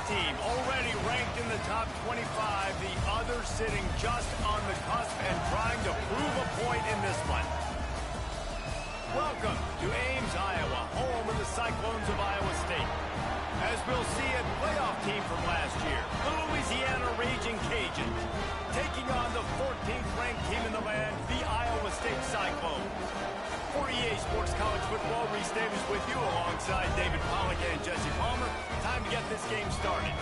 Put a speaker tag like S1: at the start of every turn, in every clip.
S1: team already ranked in the top 25, the other sitting just on the cusp and trying to prove a point in this one. Welcome to Ames, Iowa, home of the Cyclones of Iowa State. As we'll see, a playoff team from last year, the Louisiana Raging Cajuns, taking on the 14th ranked team in the land, the Iowa State Cyclones. For EA Sports College Football, Reese Davis with you alongside David Pollack and Jesse Palmer. Time to get this game started.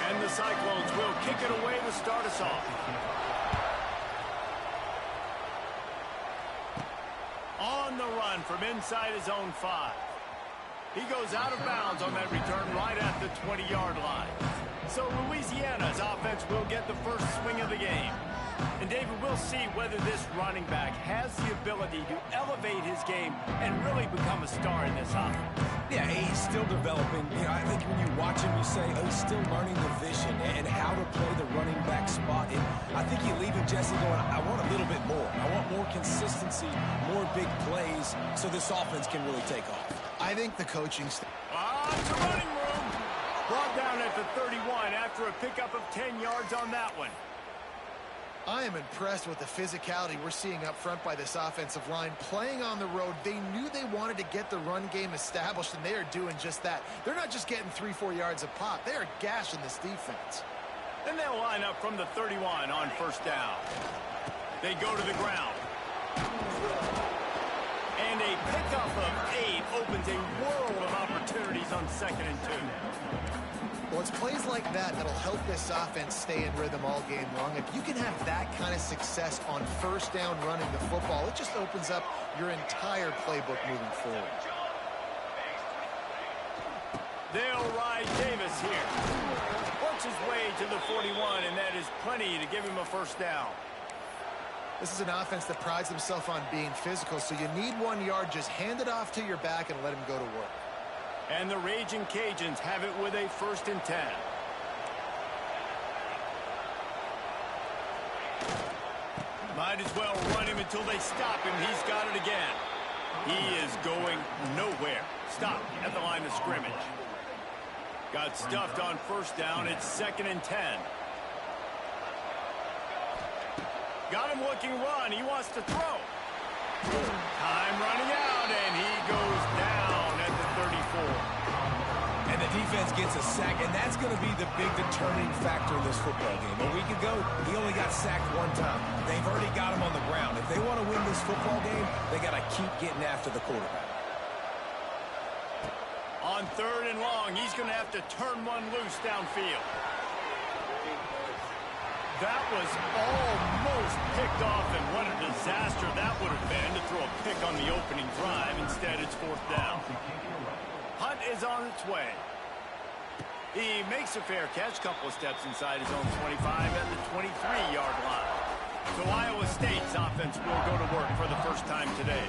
S1: And the Cyclones will kick it away to start us off. On the run from inside his own 5. He goes out of bounds on that return right at the 20-yard line. So Louisiana's offense will get the first swing of the game. And David, we'll see whether this running back has the ability to elevate his game and really become a star in this offense.
S2: Yeah, he's still developing. You know, I think when you watch him, you say, oh, he's still learning the vision and how to play the running back spot. And I think you leave him, Jesse, going, I want a little bit more. I want more consistency, more big plays, so this offense can really take off.
S3: I think the coaching staff.
S1: It's a running room. Brought down at the 31 after a pickup of 10 yards on that one.
S3: I am impressed with the physicality we're seeing up front by this offensive line. Playing on the road, they knew they wanted to get the run game established, and they are doing just that. They're not just getting 3-4 yards a pop. They are gashing this defense.
S1: Then they'll line up from the 31 on first down. They go to the ground. And a pickup of 8 opens a world of opportunities on 2nd and 2.
S3: Well, it's plays like that that'll help this offense stay in rhythm all game long. If you can have that kind of success on first down running the football, it just opens up your entire playbook moving forward.
S1: They'll ride Davis here. Works his way to the 41, and that is plenty to give him a first down.
S3: This is an offense that prides themselves on being physical, so you need 1 yard. Just hand it off to your back and let him go to work.
S1: And the Raging Cajuns have it with a 1st and 10. Might as well run him until they stop him. He's got it again. He is going nowhere. Stop at the line of scrimmage. Got stuffed on first down. It's 2nd and 10. Got him looking run. He wants to throw. Time running out, and he goes down at the 34.
S2: And the defense gets a sack, and that's going to be the big determining factor in this football game. A week ago, he only got sacked 1 time. They've already got him on the ground. If they want to win this football game, they got to keep getting after the quarterback.
S1: On 3rd and long, he's going to have to turn one loose downfield. That was almost picked off, and what a disaster that would have been to throw a pick on the opening drive. Instead, it's 4th down. Hunt is on its way. He makes a fair catch, couple of steps inside his own 25 at the 23-yard line. So Iowa State's offense will go to work for the first time today.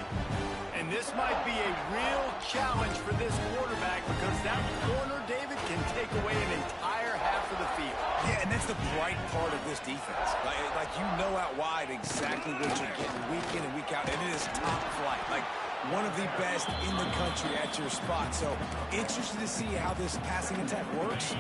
S1: And this might be a real challenge for this quarterback because that corner, David, can take away an entire half of the field.
S2: Yeah, and that's the bright part of this defense. Like you know out wide exactly what you're getting week in and week out, and it is top flight. Like one of the best in the country at your spot. So interested to see how this passing attack works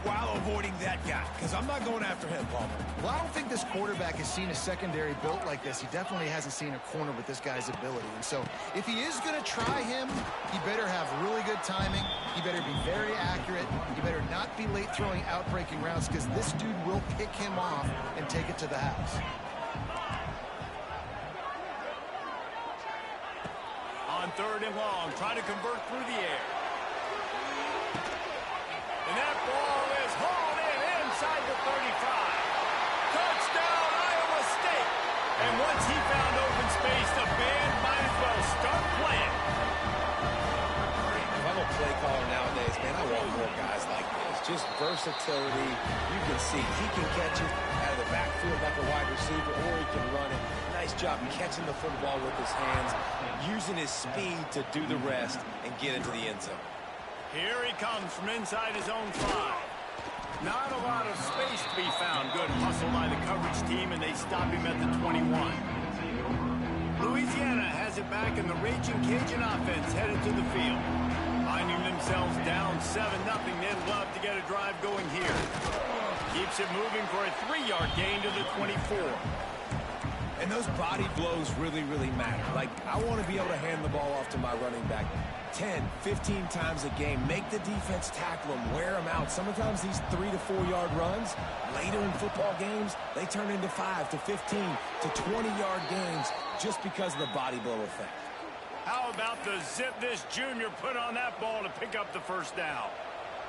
S2: while avoiding that guy, because I'm not going after him, Palmer.
S3: Well, I don't think this quarterback has seen a secondary built like this. He definitely hasn't seen a corner with this guy's ability. And so if he is going to try him, he better have really good timing. He better be very accurate. He better not be late throwing out-breaking routes, because this dude will pick him off and take it to the house.
S1: On 3rd and long, trying to convert through the air. And that ball is hauled in inside the 35. Touchdown, Iowa State. And once he found open space, the band might as well start playing.
S2: If I'm a play caller nowadays, man, I want more guys like this. Just versatility. You can see he can catch it out of the backfield like a wide receiver, or he can run it. Nice job catching the football with his hands, using his speed to do the rest and get into the end zone.
S1: Here he comes from inside his own 5. Not a lot of space to be found. Good hustle by the coverage team, and they stop him at the 21. Louisiana has it back, and the Raging Cajun offense headed to the field. Finding themselves down 7-0, they'd love to get a drive going here. Keeps it moving for a 3-yard gain to the 24.
S2: And those body blows really, really matter. Like, I want to be able to hand the ball off to my running back 10, 15 times a game. Make the defense tackle them, wear them out. Sometimes these 3- to 4-yard runs, later in football games, they turn into 5 to 15 to 20-yard gains just because of the body blow effect.
S1: How about the zip this junior put on that ball to pick up the first down?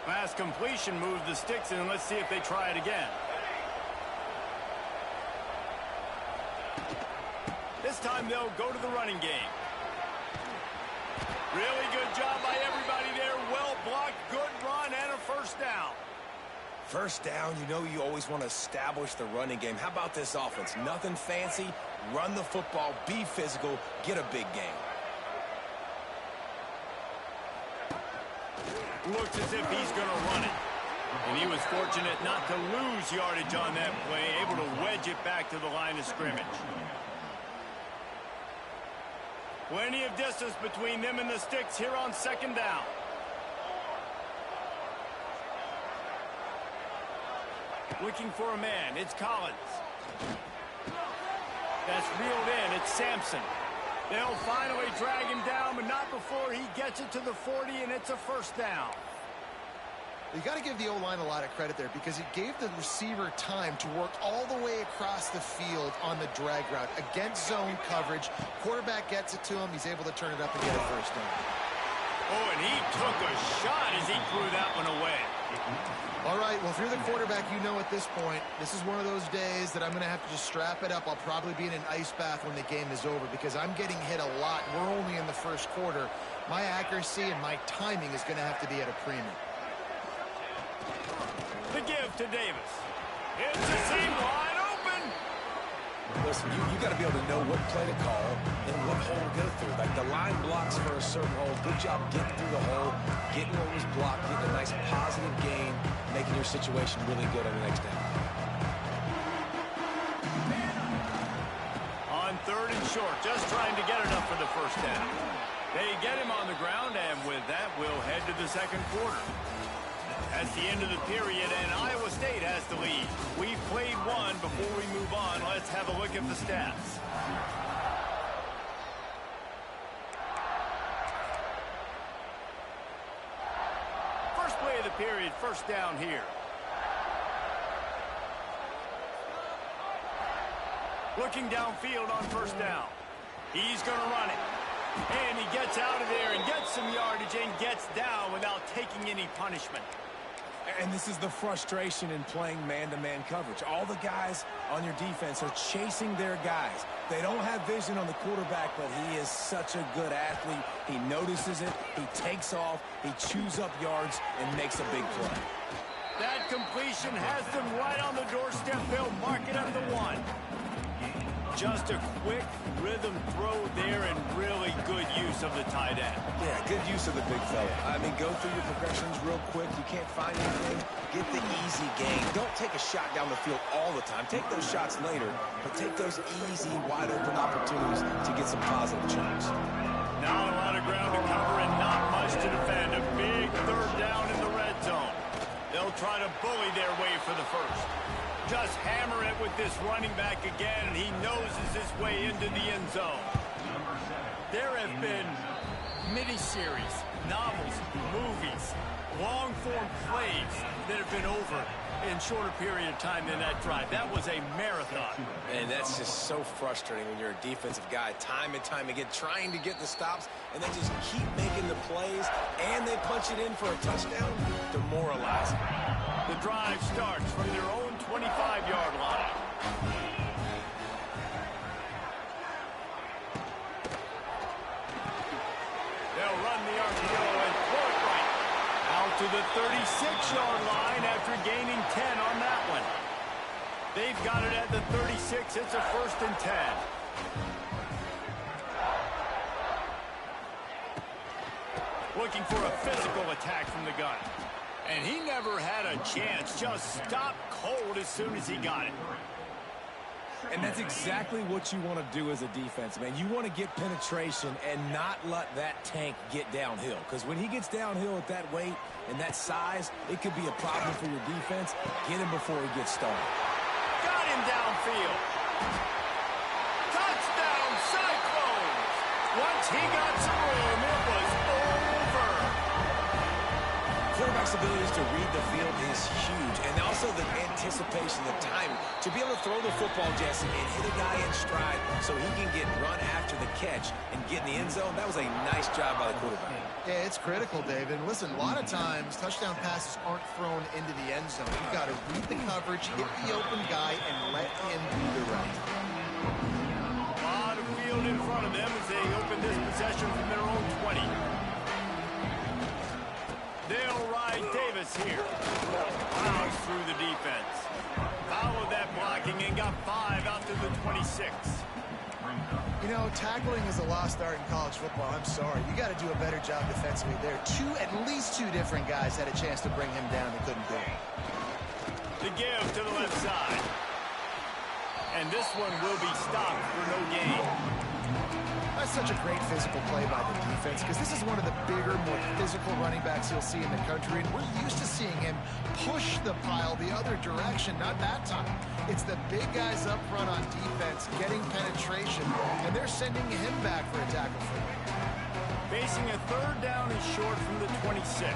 S1: Fast completion moves the sticks in, and let's see if they try it again. This time they'll go to the running game. Really good job by everybody there. Well blocked, good run, and a first down.
S2: First down, you know you always want to establish the running game. How about this offense? Nothing fancy. Run the football, be physical, get a big gain.
S1: Looks as if he's going to run it. And he was fortunate not to lose yardage on that play, able to wedge it back to the line of scrimmage. Plenty of distance between them and the sticks here on second down. Looking for a man. It's Collins. That's reeled in. It's Sampson. They'll finally drag him down, but not before he gets it to the 40, and it's a first down.
S3: You got to give the O-line a lot of credit there because it gave the receiver time to work all the way across the field on the drag route against zone coverage. Quarterback gets it to him. He's able to turn it up and get a first down.
S1: Oh, and he took a shot as he threw that one away.
S3: All right, well, if you're the quarterback, you know at this point, this is one of those days that I'm going to have to just strap it up. I'll probably be in an ice bath when the game is over because I'm getting hit a lot. We're only in the first quarter. My accuracy and my timing is going to have to be at a premium.
S1: The give to Davis. It's a seam wide open.
S2: Listen, you got to be able to know what play to call and what hole to go through. Like the line blocks for a certain hole. Good job getting through the hole, getting what was blocked, getting a nice positive gain, making your situation really good on the next down.
S1: On third and short, just trying to get enough for the first down. They get him on the ground, and with that, we'll head to the second quarter. That's the end of the period, and Iowa State has the lead. We've played one. Before we move on, let's have a look at the stats. First play of the period, first down here. Looking downfield on first down. He's going to run it. And he gets out of there and gets some yardage and gets down without taking any punishment.
S2: And this is the frustration in playing man-to-man coverage. All the guys on your defense are chasing their guys. They don't have vision on the quarterback, but he is such a good athlete. He notices it, he takes off, he chews up yards, and makes a big play.
S1: That completion has them right on the doorstep. They'll mark it at the 1. Just a quick rhythm throw there and really good use of the tight end.
S2: Yeah, good use of the big fella. I mean, go through your progressions real quick. You can't find anything. Get the easy gain. Don't take a shot down the field all the time. Take those shots later, but take those easy, wide-open opportunities to get some positive chunks.
S1: Not a lot of ground to cover and not much to defend. A big third down in the red zone. They'll try to bully their way for the first. Just hammer it with this running back again, and he noses his way into the end zone. There have been miniseries, novels, movies, long-form plays that have been over in shorter period of time than that drive. That was a marathon.
S2: And that's just so frustrating when you're a defensive guy, time and time again, trying to get the stops, and they just keep making the plays, and they punch it in for a touchdown. Demoralizing.
S1: The drive starts from their own 25-yard line. They'll run the RPO and throw it right out to the 36-yard line after gaining 10 on that one. They've got it at the 36. It's a 1st and 10. Looking for a physical attack from the gun. And he never had a chance. Just stopped cold as soon as he got it.
S2: And that's exactly what you want to do as a defense, man. You want to get penetration and not let that tank get downhill. Because when he gets downhill at that weight and that size, it could be a problem for your defense. Get him before he gets started.
S1: Got him downfield. Touchdown, Cyclones! Once he got some room, it was over.
S2: Quarterback's abilities to read the field is huge, and also the anticipation, the timing, to be able to throw the football, Jesse, and hit a guy in stride so he can get run after the catch and get in the end zone. That was a nice job by the quarterback.
S3: Yeah, it's critical, David. Listen, a lot of times touchdown passes aren't thrown into the end zone. You've got to read the coverage, hit the open guy, and let him do the rest.
S1: A lot of field in front of them as they open this possession from their own 20. They'll ride Davis here. Plows through the defense. Followed that blocking and got 5 out to the 26.
S3: You know, tackling is a lost art in college football. I'm sorry. You got to do a better job defensively there. At least two different guys had a chance to bring him down. They couldn't do it.
S1: The give to the left side. And this one will be stopped for no gain.
S3: That's such a great physical play by the defense because this is one of the bigger, more physical running backs you'll see in the country, and we're used to seeing him push the pile the other direction. Not that time. It's the big guys up front on defense getting penetration, and they're sending him back for a tackle for him.
S1: Facing a third down and short from the 26.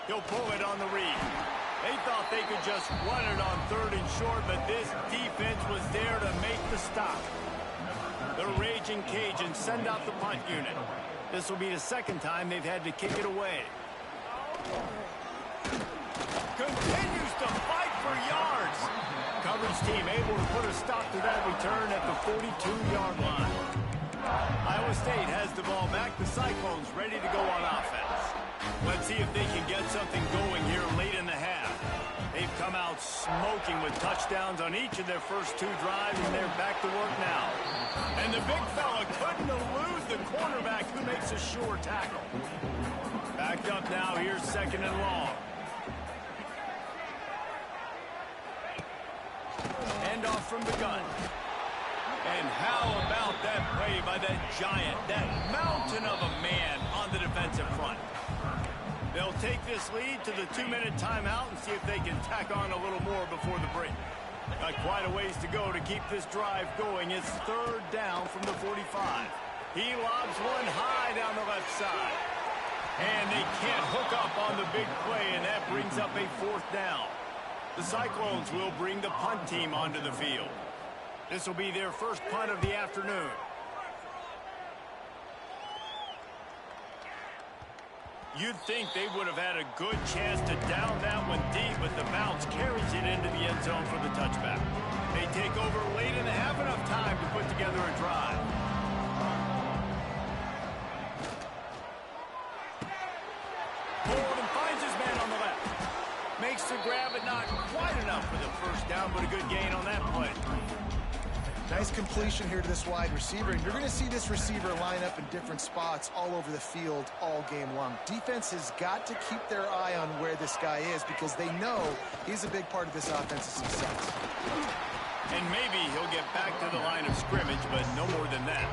S1: He'll pull it on the read. They thought they could just run it on third and short, but this defense was there to make the stop. The Raging Cajuns send out the punt unit. This will be the second time they've had to kick it away. Continues to fight for yards. Coverage team able to put a stop to that return at the 42-yard line. Iowa State has the ball back. The Cyclones ready to go on offense. Let's see if they can get something going here late in the half. They've come out smoking with touchdowns on each of their first 2 drives, and they're back to work now. And the big fella couldn't elude the cornerback who makes a sure tackle. Backed up now, here's second and long. Handoff from the gun. And how about that play by that giant, that mountain of a man on the defensive front? They'll take this lead to the 2-minute timeout and see if they can tack on a little more before the break. Got quite a ways to go to keep this drive going. It's third down from the 45. He lobs one high down the left side. And they can't hook up on the big play, and that brings up a 4th down. The Cyclones will bring the punt team onto the field. This will be their first punt of the afternoon. You'd think they would have had a good chance to down that one deep, but the bounce carries it into the end zone for the touchback. They take over late and have enough time to put together a drive. Hold and finds his man on the left. Makes the grab, but not quite enough for the first down, but a good gain on that play.
S3: Nice completion here to this wide receiver, and you're going to see this receiver line up in different spots all over the field all game long. Defense has got to keep their eye on where this guy is because they know he's a big part of this offense's success.
S1: And maybe he'll get back to the line of scrimmage, but no more than that.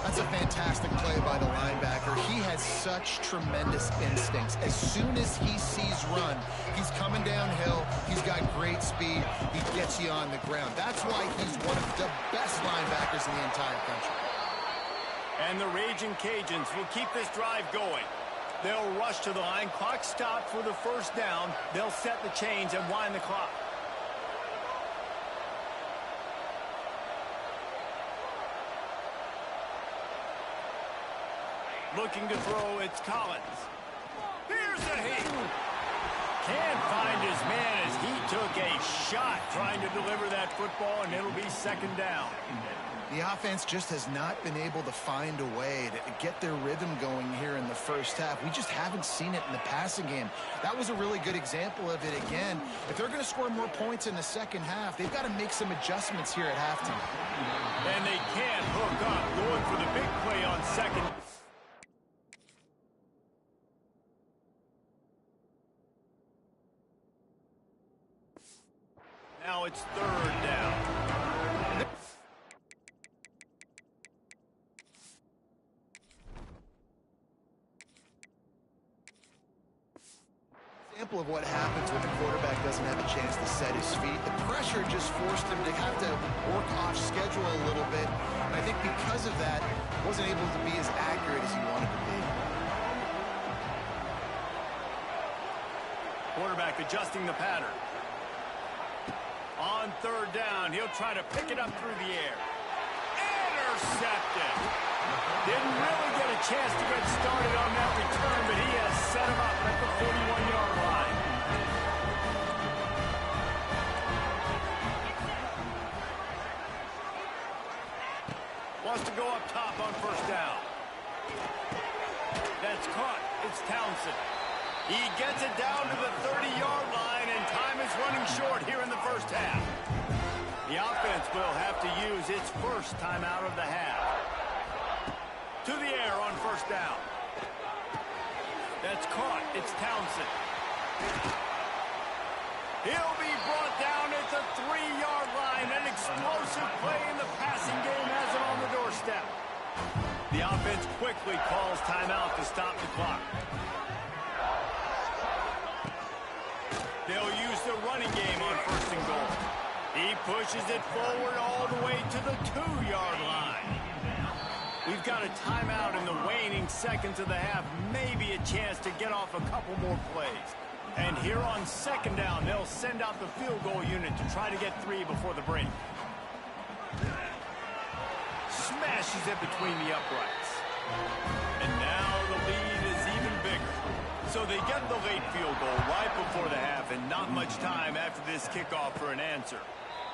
S3: That's a fantastic play by the linebacker. He has such tremendous instincts. As soon as he sees run, he's coming downhill. He's got great speed. He gets you on the ground. That's why he's one of the best linebackers in the entire country.
S1: And the Raging Cajuns will keep this drive going. They'll rush to the line. Clock stopped for the first down. They'll set the chains and wind the clock. Looking to throw, it's Collins. Here's a hit. Can't find his man as he took a shot trying to deliver that football, and it'll be second down.
S3: The offense just has not been able to find a way to get their rhythm going here in the first half. We just haven't seen it in the passing game. That was a really good example of it again. If they're going to score more points in the second half, they've got to make some adjustments here at halftime.
S1: And they can't hook up, going for the big play on second. it's third down.
S3: Example of what happens when the quarterback doesn't have a chance to set his feet. The pressure just forced him to have to work off schedule a little bit. And I think because of that, wasn't able to be as accurate as he wanted to be.
S1: Quarterback adjusting the pattern. On third down, he'll try to pick it up through the air. Intercepted. Didn't really get a chance to get started on that return, but he has set him up at the 41-yard line. Wants to go up top on first down. That's caught. It's Townsend. He gets it down to the 30-yard line, and time is running short here in the first half. The offense will have to use its first timeout of the half. To the air on first down. That's caught. It's Townsend. He'll be brought down at the 3-yard line. An explosive play in the passing game has it on the doorstep. The offense quickly calls timeout to stop the clock. They'll use the running game on first and goal. He pushes it forward all the way to the 2-yard line. We've got a timeout in the waning seconds of the half. Maybe a chance to get off a couple more plays. And here on second down, they'll send out the field goal unit to try to get 3 before the break. Smashes it between the uprights. And now the lead is even bigger. So they get the late field goal right before the half, and not much time after this kickoff for an answer.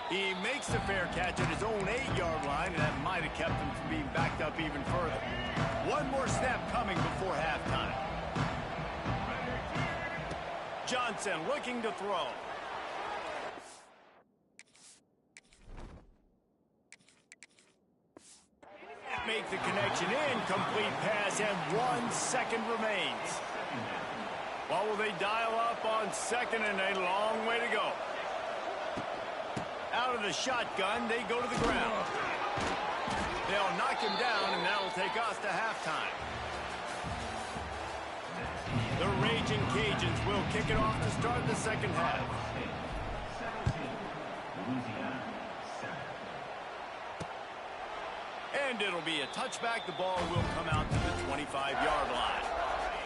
S1: He makes the fair catch at his own 8-yard line, and that might have kept him from being backed up even further. One more snap coming before halftime. Johnson looking to throw. Make the connection, incomplete pass, and 1 second remains. What will they dial up on second, and a long way to go. Out of the shotgun, they go to the ground. They'll knock him down, and that'll take us to halftime. The Raging Cajuns will kick it off to start the second half. And it'll be a touchback. The ball will come out to the 25-yard line.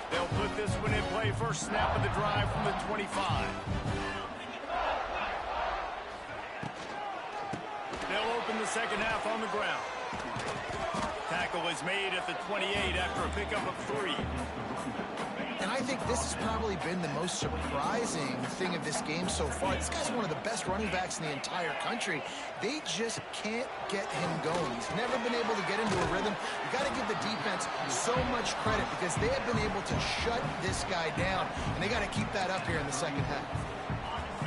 S1: They'll put this one in play. First snap of the drive from the 25. They'll open the second half on the ground. Tackle is made at the 28 after a pickup of 3.
S3: And I think this has probably been the most surprising thing of this game so far. This guy's one of the best running backs in the entire country. They just can't get him going. He's never been able to get into a rhythm. You got to give the defense so much credit because they have been able to shut this guy down, and they got to keep that up here in the second half.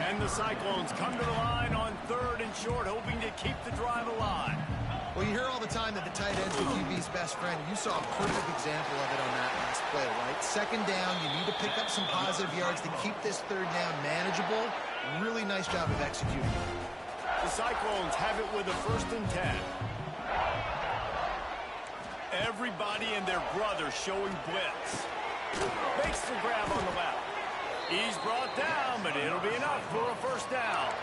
S1: And the Cyclones come to the line on third and short, hoping to keep the drive alive.
S3: Well, you hear all the time that the tight end's the QB's best friend. You saw a perfect example of it on that last play, right? Second down, you need to pick up some positive yards to keep this third down manageable. Really nice job of executing.
S1: The Cyclones have it with a 1st and 10. Everybody and their brother showing blitz. Makes the grab on the left. He's brought down, but it'll be enough for a first down.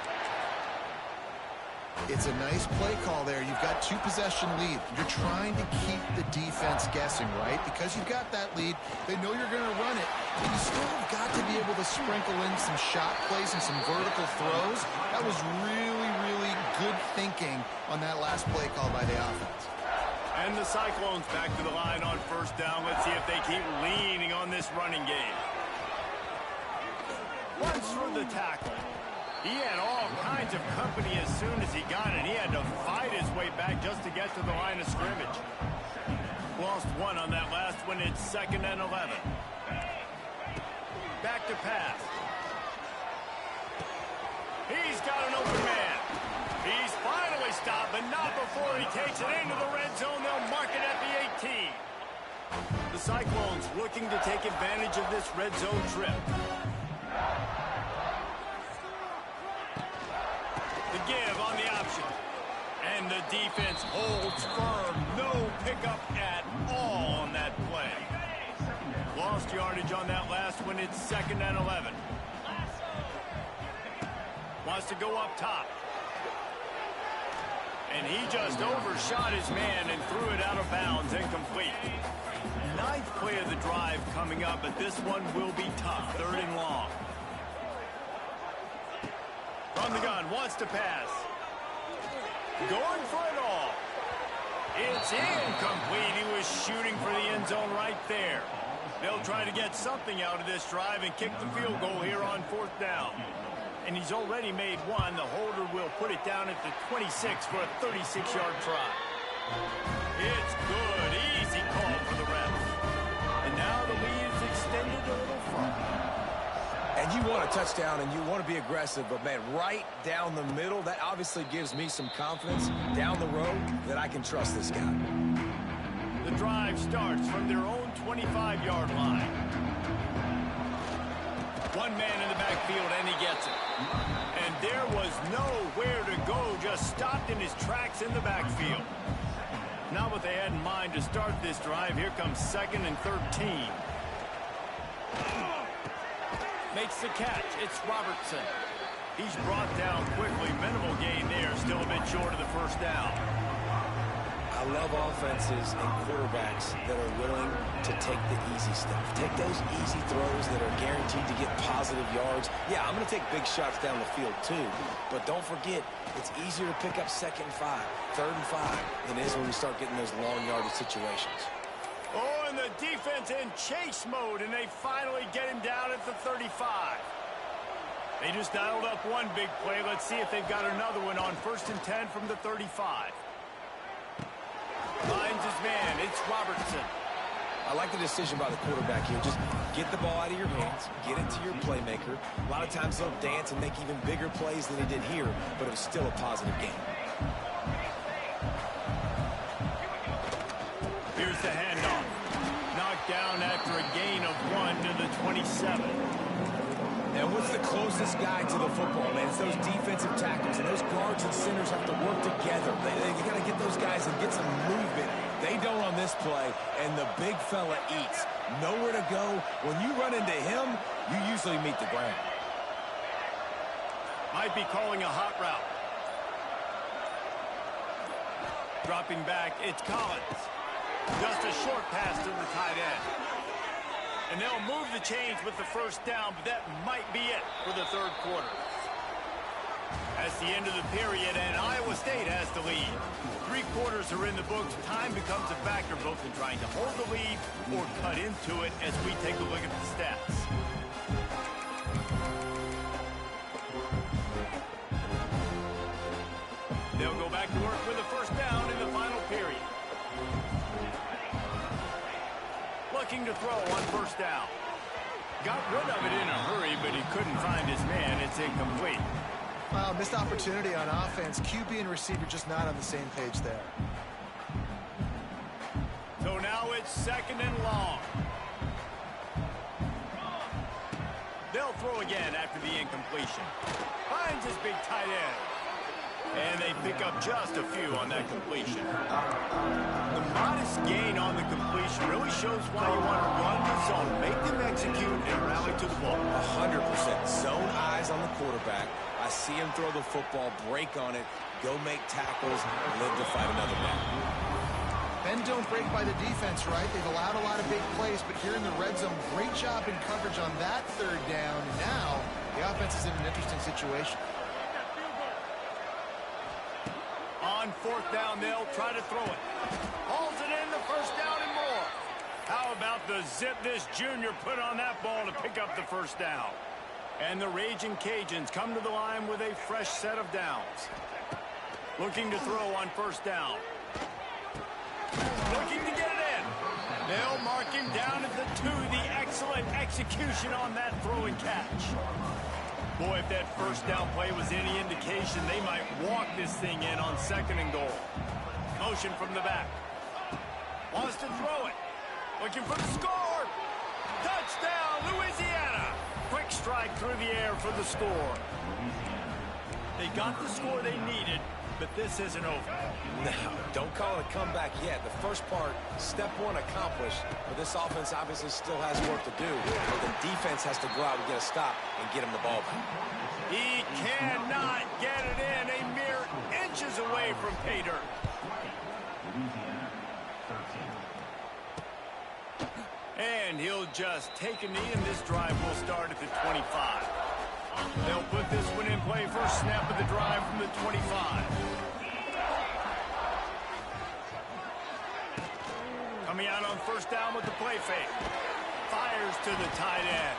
S3: It's a nice play call there. You've got 2-possession lead. You're trying to keep the defense guessing, right? Because you've got that lead, they know you're going to run it, but you still have got to be able to sprinkle in some shot plays and some vertical throws. That was really, really good thinking on that last play call by the offense.
S1: And the Cyclones back to the line on first down. Let's see if they keep leaning on this running game. Once through the tackle. He had all kinds of company as soon as he got it. He had to fight his way back just to get to the line of scrimmage. Lost 1 on that last one. It's 2nd and 11. Back to pass. He's got an open man. He's finally stopped, but not before he takes it into the red zone. They'll mark it at the 18. The Cyclones looking to take advantage of this red zone trip. The give on the option. And the defense holds firm. No pickup at all on that play. Lost yardage on that last one. It's 2nd and 11. Wants to go up top. And he just overshot his man and threw it out of bounds, incomplete. 9th play of the drive coming up, but this one will be tough. 3rd and long. From the gun, wants to pass. Going for it all. It's incomplete. He was shooting for the end zone right there. They'll try to get something out of this drive and kick the field goal here on 4th down. And he's already made one. The holder will put it down at the 26 for a 36-yard try. It's good. Easy call for the refs. And now the lead is extended a little further.
S2: And you want a touchdown and you want to be aggressive, but, man, right down the middle, that obviously gives me some confidence down the road that I can trust this guy.
S1: The drive starts from their own 25-yard line. One man in the backfield, and he gets it. And there was nowhere to go, just stopped in his tracks in the backfield. Not what they had in mind to start this drive. Here comes 2nd and 13. Makes the catch. It's Robertson. He's brought down quickly. Minimal gain there. Still a bit short of the 1st down.
S2: I love offenses and quarterbacks that are willing to take the easy stuff. Take those easy throws that are guaranteed to get positive yards. Yeah, I'm going to take big shots down the field too. But don't forget, it's easier to pick up 2nd and 5, 3rd and 5 than it is when we start getting those long yardage situations.
S1: Oh, and the defense in chase mode, and they finally get him down at the 35. They just dialed up one big play. Let's see if they've got another one on 1st and 10 from the 35. Finds his man. It's Robertson.
S2: I like the decision by the quarterback here. Just get the ball out of your hands, get it to your playmaker. A lot of times they'll dance and make even bigger plays than he did here, but it was still a positive game.
S1: Here's the handoff. Knocked down after a gain of 1 to the 27.
S2: And what's the closest guy to the football, man? It's those defensive tackles, and those guards and centers have to work together. They got to get those guys and get some movement. They don't on this play, and the big fella eats. Nowhere to go. When you run into him, you usually meet the ground.
S1: Might be calling a hot route. Dropping back, it's Collins. Just a short pass to the tight end. And they'll move the chains with the 1st down, but that might be it for the 3rd quarter. That's the end of the period, and Iowa State has the lead. 3 quarters are in the books. Time becomes a factor both in trying to hold the lead or cut into it as we take a look at the stats. They'll go back to work with a 1st down in the final period. Looking to throw on 1st down. Got rid of it in a hurry, but he couldn't find his man. It's incomplete.
S3: Wow, missed opportunity on offense. QB and receiver just not on the same page there.
S1: So now it's 2nd and long. They'll throw again after the incompletion. Finds his big tight end. And they pick up just a few on that completion. The modest gain on the completion really shows why you want to run the zone, make them execute, and rally to the ball.
S2: 100%. Zone eyes on the quarterback. I see him throw the football, break on it, go make tackles, live to fight another man.
S3: Bend don't break by the defense, right? They've allowed a lot of big plays, but here in the red zone, great job in coverage on that 3rd down. And now the offense is in an interesting situation.
S1: On 4th down, they'll try to throw it. Hauls it in, the 1st down and more. How about the zip this junior put on that ball to pick up the 1st down? And the Raging Cajuns come to the line with a fresh set of downs. Looking to throw on 1st down. Looking to get it in. They'll mark him down at the 2. The excellent execution on that throw and catch. Boy, if that 1st down play was any indication, they might walk this thing in on 2nd and goal. Motion from the back. Wants to throw it. Looking for the score. Touchdown, Louisiana. Quick strike through the air for the score. They got the score they needed, but this isn't over.
S2: No, don't call it a comeback yet. The first part, step one accomplished, but this offense obviously still has work to do. But the defense has to go out and get a stop and get him the ball back.
S1: He cannot get it in, a mere inches away from pay dirt. And he'll just take a knee, and this drive will start at the 25. They'll put this one in play. First snap of the drive from the 25. Coming out on first down with the play fake. Fires to the tight end.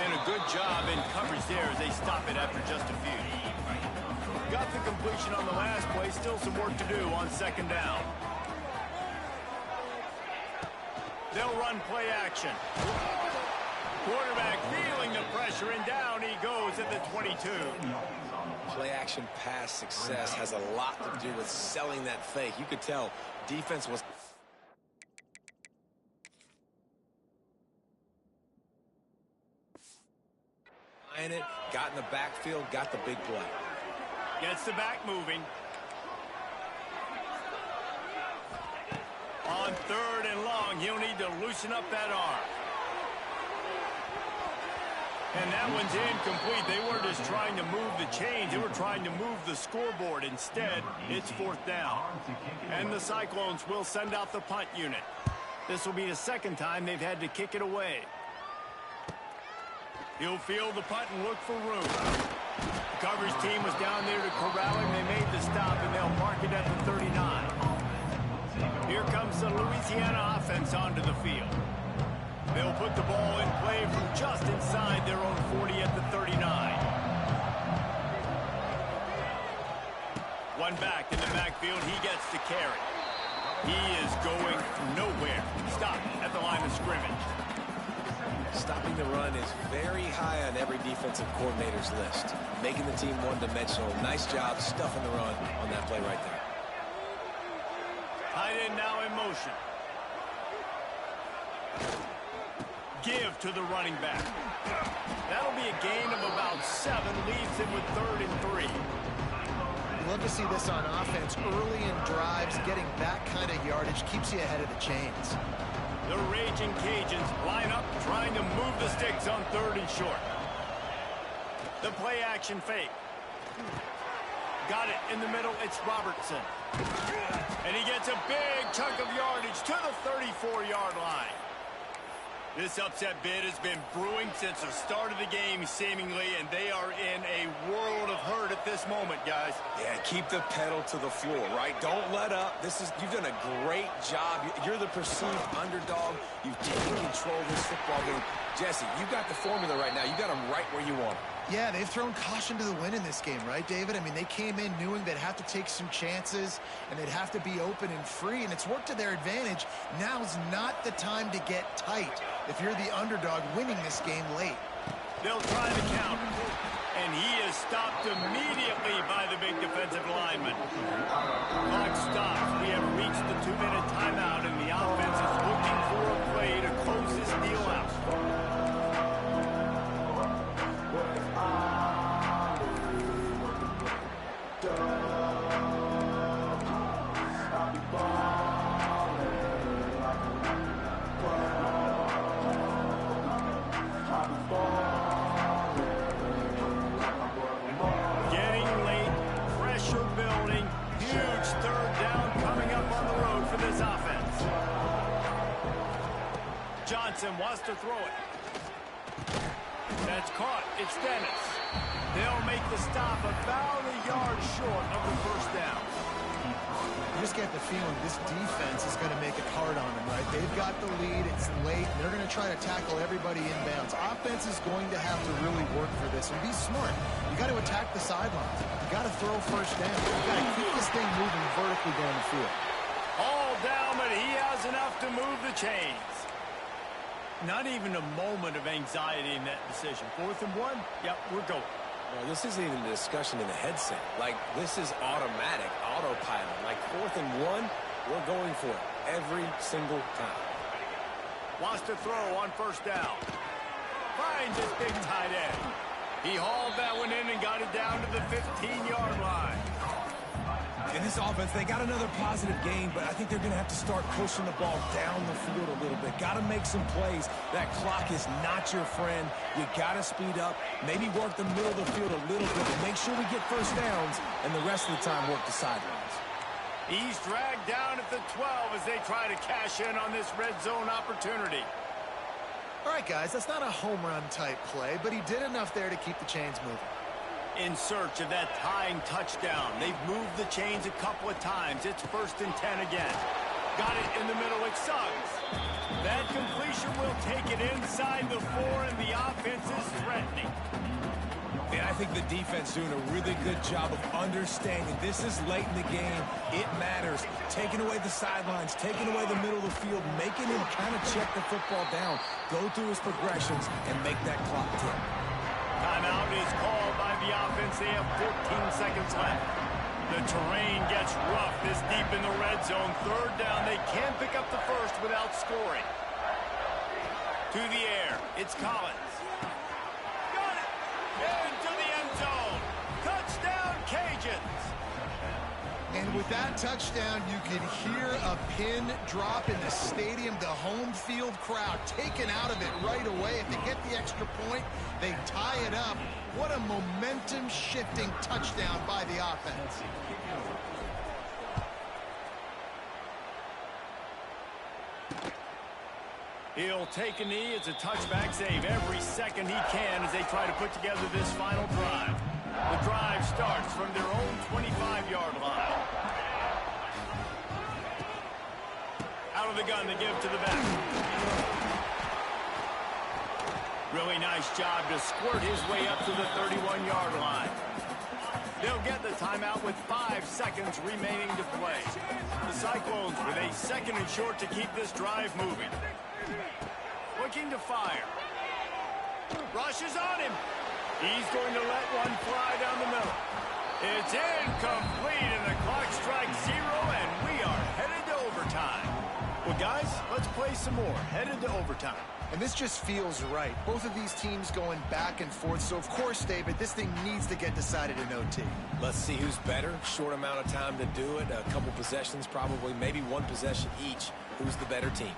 S1: And a good job in coverage there as they stop it after just a few. Got the completion on the last play. Still some work to do on second down. They'll run play action. Quarterback feeling the pressure, and down he goes at the 22.
S2: Play action pass success has a lot to do with selling that fake. You could tell defense was in it, got in the backfield, got the big play.
S1: Gets the back moving. On third and long, he'll need to loosen up that arm. And that one's incomplete. They weren't just trying to move the chains. They were trying to move the scoreboard. Instead, it's fourth down. And the Cyclones will send out the punt unit. This will be the second time they've had to kick it away. He'll field the punt and look for room. The coverage team was down there to corral him. They made the stop, and they'll mark it at the 39. Here comes the Louisiana offense onto the field. They'll put the ball in play from just inside their own 40 at the 39. One back in the backfield. He gets the carry. He is going nowhere. Stop at the line of scrimmage.
S2: Stopping the run is very high on every defensive coordinator's list. Making the team one-dimensional. Nice job stuffing the run on that play right there.
S1: Tight end now in motion. Give to the running back. That'll be a gain of about 7. Leaves him with 3rd and 3.
S3: You love to see this on offense. Early in drives, getting that kind of yardage keeps you ahead of the chains.
S1: The Raging Cajuns line up, trying to move the sticks on 3rd and short. The play action fake. Got it in the middle. It's Robertson. And he gets a big chunk of yardage to the 34-yard line. This upset bid has been brewing since the start of the game, seemingly, and they are in a world of hurt at this moment, guys.
S2: Yeah, keep the pedal to the floor, right? Don't let up. You've done a great job. You're the perceived underdog. You've taken control of this football game. Jesse, you got the formula right now. You got them right where you want them.
S3: Yeah, they've thrown caution to the wind in this game, right, David? I mean, they came in knowing they'd have to take some chances and they'd have to be open and free, and it's worked to their advantage. Now's not the time to get tight if you're the underdog winning this game late.
S1: They'll try the count, and he is stopped immediately by the big defensive lineman. Clock stops. We have reached the 2-minute timeout, and the offense is looking for a play to close this deal out. Johnson wants to throw it. That's caught. It's Dennis. They'll make the stop about a yard short of the first down.
S3: You just get the feeling this defense is going to make it hard on them, right? They've got the lead. It's late. They're going to try to tackle everybody inbounds. Offense is going to have to really work for this and be smart. You got to attack the sidelines. You got to throw first down. You got to keep this thing moving vertically down the field.
S1: All down, but he has enough to move the chains. Not even a moment of anxiety in that decision. 4th and 1, yep, we're going.
S2: Well, this isn't even a discussion in the headset. Like, this is automatic, autopilot. Like, 4th and 1, we're going for it every single time.
S1: Wants to throw on first down. Finds his big tight end. He hauled that one in and got it down to the 15-yard line.
S2: In this offense, they got another positive gain, but I think they're going to have to start pushing the ball down the field a little bit. Got to make some plays. That clock is not your friend. You got to speed up, maybe work the middle of the field a little bit, but make sure we get first downs, and the rest of the time work the sidelines.
S1: He's dragged down at the 12 as they try to cash in on this red zone opportunity.
S3: All right, guys, that's not a home run type play, but he did enough there to keep the chains moving.
S1: In search of that tying touchdown. They've moved the chains a couple of times. It's 1st and 10 again. Got it in the middle with Suggs. That completion will take it inside the 4, and the offense is threatening.
S2: And I think the defense doing a really good job of understanding this is late in the game. It matters. Taking away the sidelines, taking away the middle of the field, making him kind of check the football down, go through his progressions, and make that clock tick.
S1: Timeout is called by the offense. They have 14 seconds left. The terrain gets rough this deep in the red zone. 3rd down. They can't pick up the first without scoring. To the air. It's Collins. Got it. Into the end zone. Touchdown, Cajuns.
S3: And with that touchdown, you can hear a pin drop in the stadium. The home field crowd taken out of it right away. If they get the extra point, they tie it up. What a momentum-shifting touchdown by the offense.
S1: He'll take a knee. It's a touchback save every second he can as they try to put together this final drive. The drive starts from their own 25-yard line. Out of the gun to give to the back. Really nice job to squirt his way up to the 31-yard line. They'll get the timeout with 5 seconds remaining to play. The Cyclones with a 2nd and short to keep this drive moving. Looking to fire. Rushes on him. He's going to let one fly down the middle. It's incomplete, and the clock strikes 0, and we are headed to overtime. Well, guys, let's play some more. Headed to overtime.
S3: And this just feels right. Both of these teams going back and forth. So, of course, David, this thing needs to get decided in OT.
S2: Let's see who's better. Short amount of time to do it. A couple possessions, probably maybe one possession each. Who's the better team?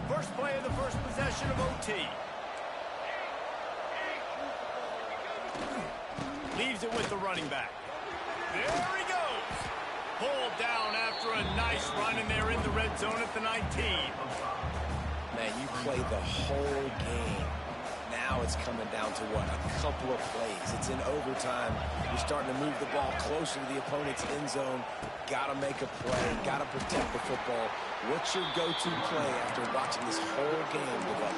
S1: First play of the first possession of OT. Leaves it with the running back. There he goes. Pulled down after a nice run, and they're in the red zone at the 19.
S2: Man, you play the whole game. Now it's coming down to what? A couple of plays. It's in overtime. You're starting to move the ball closer to the opponent's end zone. Got to make a play. Got to protect the football. What's your go-to play after watching this whole game develop?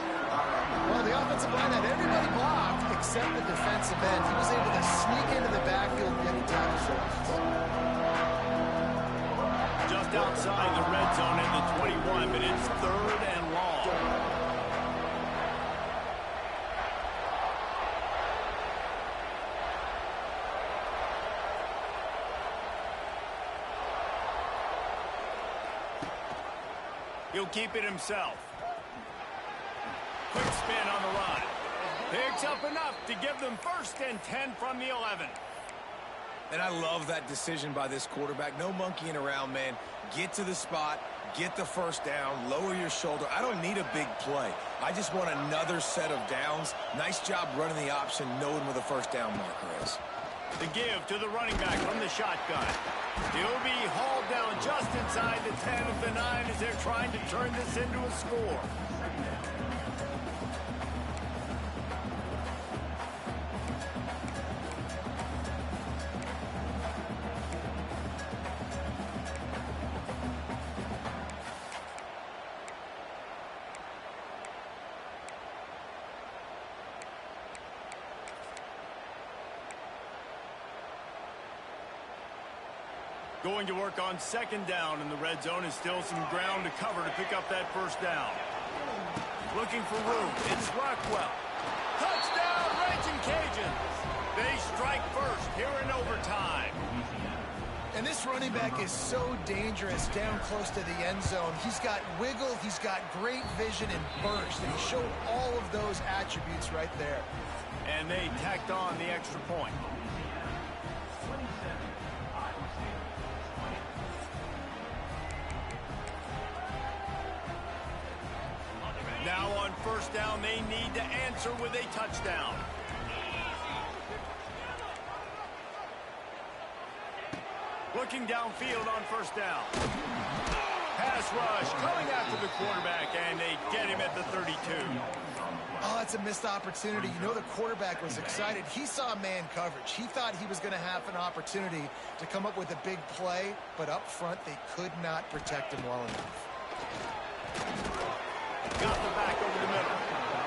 S3: Well, the offensive line had everybody blocked except the defensive end. He was able to sneak into the backfield and get the tackle for us.
S1: Just outside the red zone at the 21, but it's 3rd and long. He'll keep it himself. Quick spin on the run. Picks up enough to give them 1st and 10 from the 11.
S2: And I love that decision by this quarterback. No monkeying around, man. Get to the spot, get the first down, lower your shoulder. I don't need a big play. I just want another set of downs. Nice job running the option, knowing where the first down marker is.
S1: The give to the running back from the shotgun. He'll be hauled down just inside the 10 of the 9 as they're trying to turn this into a score. Going to work on 2nd down in the red zone, and still some ground to cover to pick up that first down. Looking for room. It's Rockwell. Touchdown, Raging Cajuns. They strike first here in overtime.
S3: And this running back is so dangerous down close to the end zone. He's got wiggle, he's got great vision and burst, and he showed all of those attributes right there.
S1: And they tacked on the extra point. Now on first down, they need to answer with a touchdown. Looking downfield on first down. Pass rush coming after the quarterback, and they get him at the 32.
S3: Oh, that's a missed opportunity. You know the quarterback was excited. He saw man coverage. He thought he was going to have an opportunity to come up with a big play, but up front they could not protect him well enough.
S1: Got the back over the middle.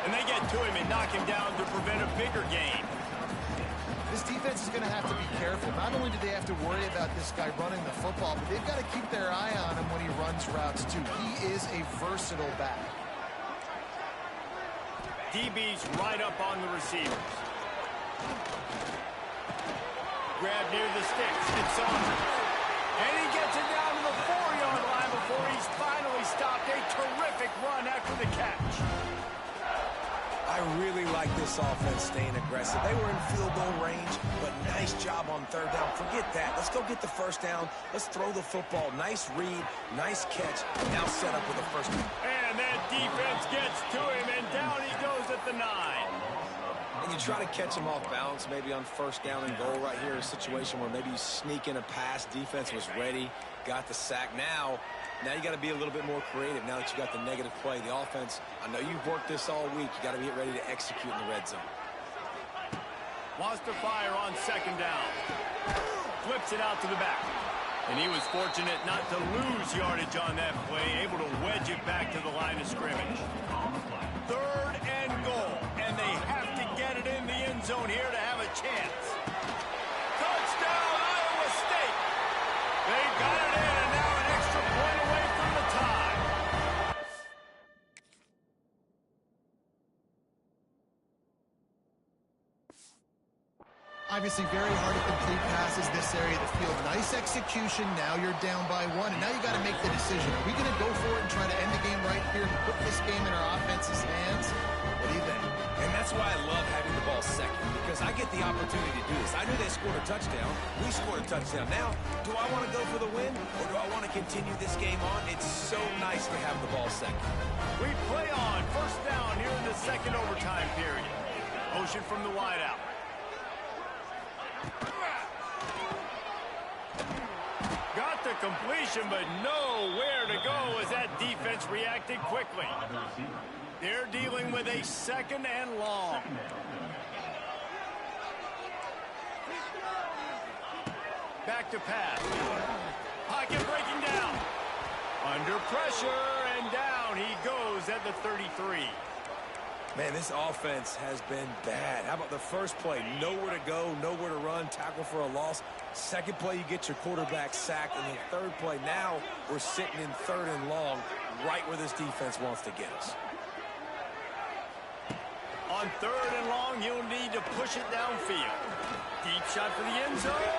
S1: And they get to him and knock him down to prevent a bigger gain.
S3: This defense is going to have to be careful. Not only do they have to worry about this guy running the football, but they've got to keep their eye on him when he runs routes too. He is a versatile back.
S1: DB's right up on the receivers. Grab near the sticks. It's on. And he gets it down to the 4-yard line before he's finally stopped. A terrific run after the catch.
S2: I really like this offense staying aggressive. They were in field goal range, but nice job on third down. Forget that. Let's go get the first down. Let's throw the football. Nice read, nice catch. Now set up with the first down.
S1: And that defense gets to him, and down he goes at the 9.
S2: And you try to catch him off balance, maybe on first down and goal right here, a situation where maybe you sneak in a pass. Defense was ready, got the sack. Now you got to be a little bit more creative now that you got the negative play. The offense, I know you've worked this all week. You got to get ready to execute in the red zone.
S1: Wants to fire on second down. Flips it out to the back. And he was fortunate not to lose yardage on that play, able to wedge it back to the line of scrimmage. Third and goal, and they have to get it in the end zone here to have a chance. Touchdown, Iowa State! They got it in, and now an extra point away from the tie.
S3: Obviously very hard to complete passes this area of the field. Nice execution. Now you're down by 1, and now you got to make the decision. Are we going to go for it and try to end the game right here and put this game in our offense's hands? What do you think?
S2: And that's why I love having the ball second, because I get the opportunity to do this. I knew they scored a touchdown. We scored a touchdown. Now, do I want to go for the win, or do I want to continue this game on? It's so nice to have the ball second.
S1: We play on first down here in the second overtime period. Motion from the wideout. Got the completion, but nowhere to go as that defense reacted quickly. They're dealing with a second and long. Back to pass. Pocket breaking down. Under pressure, and down he goes at the 33.
S2: Man, this offense has been bad. How about the first play? Nowhere to go, nowhere to run, tackle for a loss. Second play, you get your quarterback sacked. And the third play, now we're sitting in third and long, right where this defense wants to get us.
S1: On third and long, you'll need to push it downfield. Deep shot for the end zone.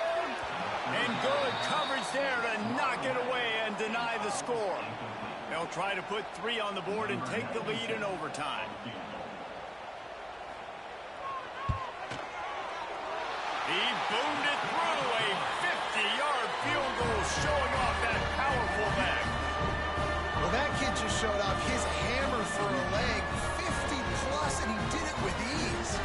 S1: And good coverage there to knock it away and deny the score. They'll try to put 3 on the board and take the lead in overtime. He boomed it through a 50-yard field goal, showing off that powerful leg.
S3: Well, that kid just showed off his hammer for a leg, 50+, and he did it with ease.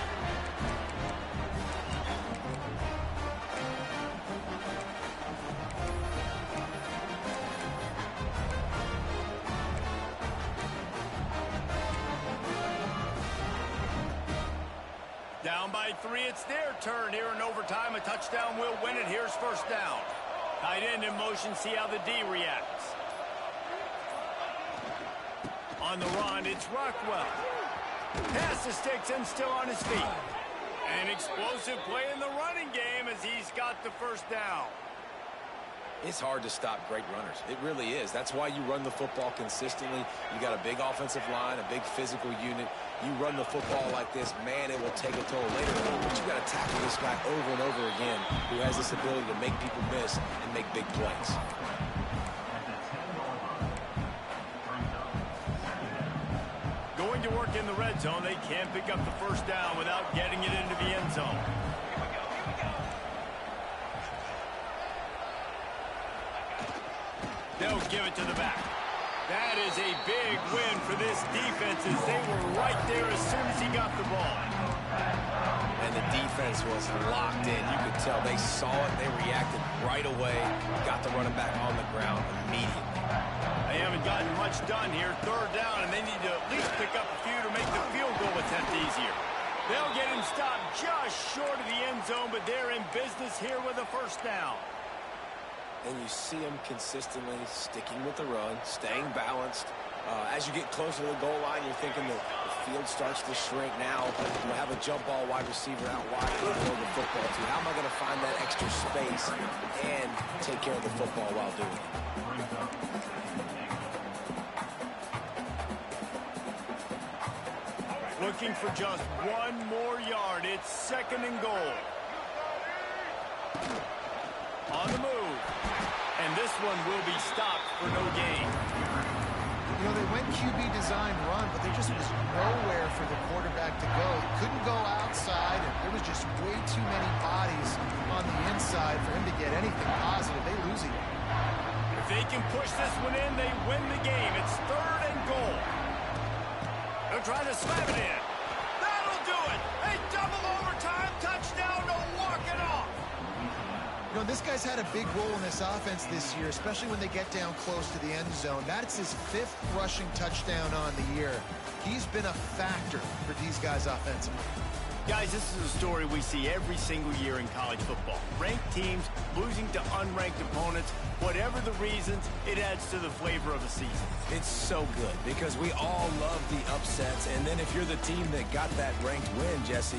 S1: Down by 3, it's their turn here in overtime. A touchdown will win it. Here's first down. Tight end in motion, see how the D reacts. On the run, it's Rockwell. Pass the sticks and still on his feet. An explosive play in the running game as he's got the first down.
S2: It's hard to stop great runners. It really is. That's why you run the football consistently. You got a big offensive line, a big physical unit. You run the football like this, man, it will take a toll later on. But you got to tackle this guy over and over again who has this ability to make people miss and make big plays.
S1: Going to work in the red zone, they can't pick up the first down without getting it into the end zone. They'll give it to the back. That is a big win for this defense as they were right there as soon as he got the ball.
S2: And the defense was locked in. You could tell they saw it. They reacted right away. Got the running back on the ground immediately.
S1: They haven't gotten much done here. Third down, and they need to at least pick up a few to make the field goal attempt easier. They'll get him stopped just short of the end zone, but they're in business here with a first down.
S2: And you see him consistently sticking with the run, staying balanced. As you get closer to the goal line, you're thinking the field starts to shrink now. You have a jump ball wide receiver out wide to throw the football to. How am I going to find that extra space and take care of the football while doing it?
S1: Looking for just one more yard. It's second and goal. On the move. And this one will be stopped for no gain.
S3: You know, they went QB design run, but there just was nowhere for the quarterback to go. He couldn't go outside, and there was just way too many bodies on the inside for him to get anything positive. They lose it.
S1: If they can push this one in, they win the game. It's third and goal. They're trying to slam it in. That'll do it. A double overtime touchdown to walk it off.
S3: You know, this guy's had a big role in this offense this year, especially when they get down close to the end zone. That's his 5th rushing touchdown on the year. He's been a factor for these guys offensively.
S1: Guys, this is a story we see every single year in college football. Ranked teams losing to unranked opponents. Whatever the reasons, it adds to the flavor of the season.
S2: It's so good because we all love the upsets. And then if you're the team that got that ranked win, Jesse,